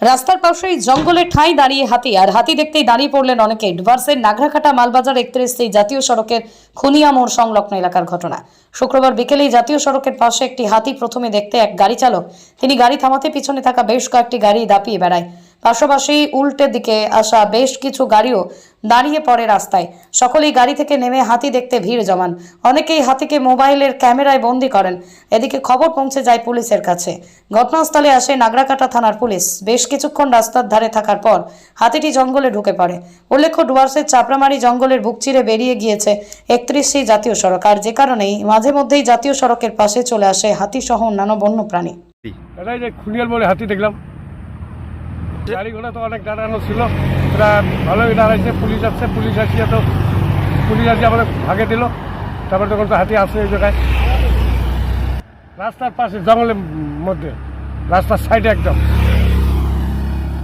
রাস্তার পাশেই জঙ্গলে ঠাঁই দাঁড়িয়ে হাতি, আর হাতি দেখতেই দাঁড়িয়ে পড়লেন অনেকে। ডুয়ার্সের নাগরাকাটা মালবাজার 31 জাতীয় সড়কের খুনিয়া মোড় সংলগ্ন এলাকার ঘটনা। শুক্রবার বিকেলেই জাতীয় সড়কের পাশে একটি হাতি প্রথমে দেখতে এক গাড়ি চালক তিনি গাড়ি থামাতে পিছনে থাকা বেশ কয়েকটি গাড়ি দাপিয়ে বেড়ায়। পাশাপাশি উল্টে দিকে আসা বেশ কিছু গাড়িও দাঁড়িয়ে পড়ে রাস্তায়। সকলেই গাড়ি থেকে নেমে হাতি দেখতে ভিড় জমান। অনেকেই হাতিকে মোবাইলের ক্যামেরায় বন্দী করেন। এদিকে খবর পৌঁছে যায় পুলিশের কাছে। ঘটনাস্থলে আসে নাগরাকাটা থানার পুলিশ। বেশ কিছুক্ষণ রাস্তার ধারে থাকার পর হাতিটি জঙ্গলে ঢুকে পড়ে। উল্লেখ্য, ডুয়ার্সের চাপড়ামারি জঙ্গলের বুক চিরে বেরিয়ে গিয়েছে 31 জাতীয় সড়ক, আর যে কারণেই মাঝে মধ্যেই জাতীয় সড়কের পাশে চলে আসে হাতি সহ অন্যান্য বন্য প্রাণী। এটাই যে খুনিয়ার মোড়ে হাতি দেখলাম। গাড়ি ঘোড়া তো অনেক দাঁড়ানো ছিল, ওরা ভালোই দাঁড়াইছে। পুলিশ আসছে, পুলিশ আসিয়ে তো পুলিশ আসিয়ে আমাদের ভাগে দিল। তারপরে তখন তো হাতি আসছে এই জায়গায়, রাস্তার পাশে জঙ্গলের মধ্যে, রাস্তার সাইডে একদম।